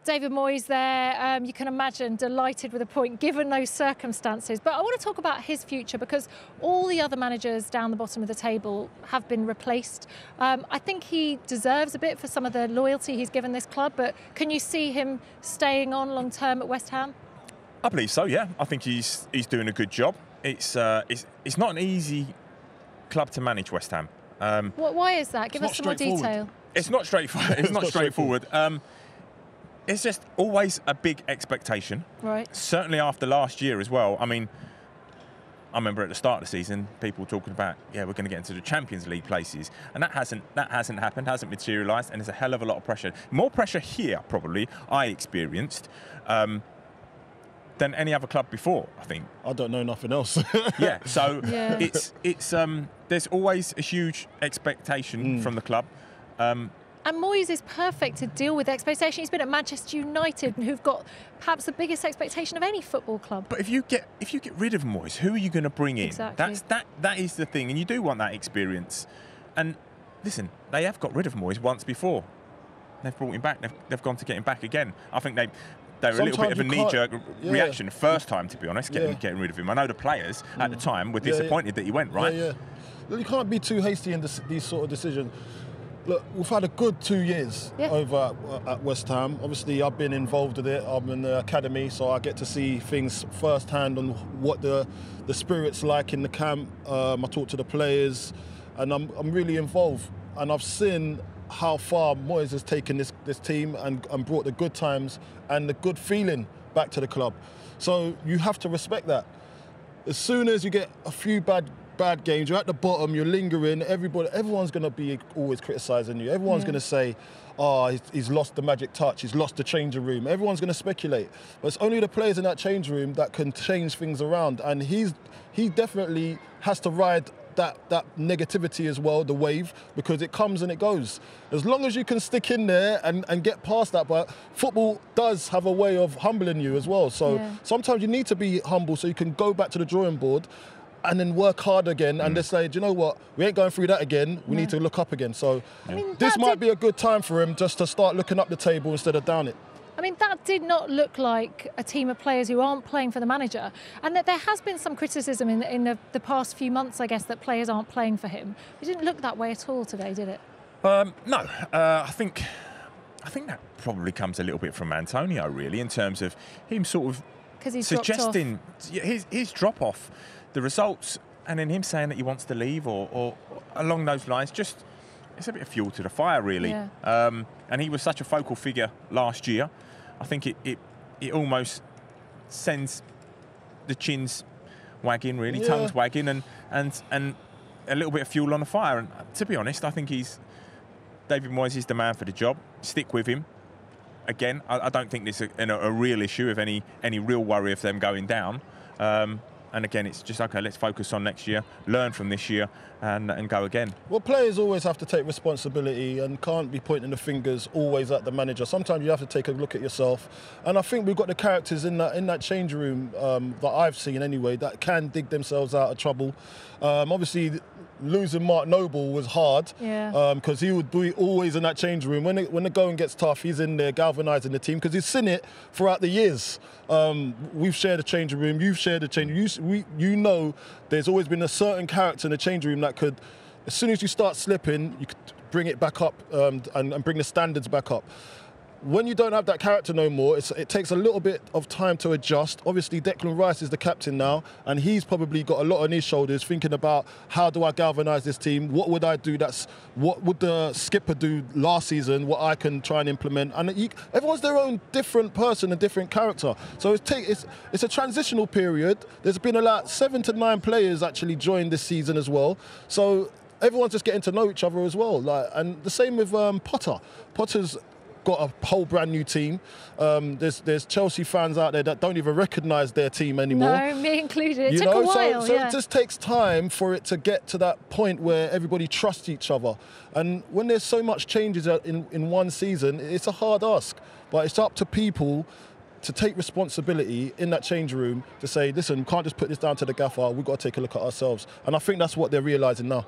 David Moyes there, you can imagine delighted with a point given those circumstances. But I want to talk about his future because all the other managers down the bottom of the table have been replaced. I think he deserves a bit for some of the loyalty he's given this club, but can you see him staying on long term at West Ham? I believe so, yeah. I think he's doing a good job. It's not an easy club to manage, West Ham. Why is that? Give us some more detail. It's not straightforward. It's not straightforward. It's just always a big expectation. Right. Certainly after last year as well. I mean, I remember at the start of the season, people talking about, yeah, we're going to get into the Champions League places, and that hasn't happened, hasn't materialised, and there's a hell of a lot of pressure. More pressure here, probably, I experienced, than any other club before, I think. I don't know nothing else. Yeah, so it's there's always a huge expectation from the club. And Moyes is perfect to deal with expectation. He's been at Manchester United, who've got perhaps the biggest expectation of any football club. But if you get rid of Moyes, who are you going to bring in? Exactly. That is the thing, and you do want that experience. And listen, they have got rid of Moyes once before. They've brought him back. They've gone to get him back again. I think they were a little bit of a knee-jerk reaction the first time, to be honest, getting rid of him. I know the players at the time were disappointed that he went, right? Yeah. You can't be too hasty in these sort of decisions. Look, we've had a good 2 years over at West Ham. Obviously, I've been involved with it. I'm in the academy, so I get to see things firsthand on what the spirit's like in the camp. I talk to the players, and I'm really involved. And I've seen how far Moyes has taken this team and brought the good times and the good feeling back to the club. So you have to respect that. As soon as you get a few bad games, you're at the bottom, you're lingering, everyone's going to be always criticising you. Everyone's going to say, oh, he's lost the magic touch, he's lost the changing room. Everyone's going to speculate. But it's only the players in that changing room that can change things around. And he definitely has to ride that negativity as well, the wave, because it comes and it goes. As long as you can stick in there and get past that, but football does have a way of humbling you as well. So sometimes you need to be humble so you can go back to the drawing board and then work hard again and just say, do you know what, we ain't going through that again, we need to look up again. So this might be a good time for him just to start looking up the table instead of down it. I mean, that did not look like a team of players who aren't playing for the manager. And that there has been some criticism in the past few months, I guess, that players aren't playing for him. It didn't look that way at all today, did it? No. I think that probably comes a little bit from Antonio, really, in terms of him sort of suggesting his drop-off, the results, and then him saying that he wants to leave or along those lines. Just, it's a bit of fuel to the fire, really. Yeah. And he was such a focal figure last year. I think it almost sends the chins wagging, really, tongues wagging, and a little bit of fuel on the fire. And to be honest, I think David Moyes is the man for the job. Stick with him. Again, I don't think there's a real issue of any real worry of them going down. And again, it's just, OK, let's focus on next year, learn from this year and go again. Well, players always have to take responsibility and can't be pointing the fingers always at the manager. Sometimes you have to take a look at yourself. And I think we've got the characters in that changing room that I've seen anyway that can dig themselves out of trouble. Obviously, losing Mark Noble was hard because he would be always in that change room. When the going gets tough, he's in there galvanising the team because he's seen it throughout the years. We've shared a changing room, you've shared a changing room. You know there's always been a certain character in the changing room that could, as soon as you start slipping, you could bring it back up and bring the standards back up. When you don't have that character no more, it takes a little bit of time to adjust. Obviously, Declan Rice is the captain now, and he's probably got a lot on his shoulders thinking about how do I galvanise this team? What would I do? What would the skipper do last season? What I can try and implement? And everyone's their own different person and different character. So it's a transitional period. There's been about 7 to 9 players actually joined this season as well. So everyone's just getting to know each other as well. And the same with Potter. Potter's got a whole brand new team. There's Chelsea fans out there that don't even recognise their team anymore. No, me included. It took a while. So it just takes time for it to get to that point where everybody trusts each other. And when there's so much changes in one season, it's a hard ask. But it's up to people to take responsibility in that change room to say, listen, we can't just put this down to the gaffer. We've got to take a look at ourselves. And I think that's what they're realising now.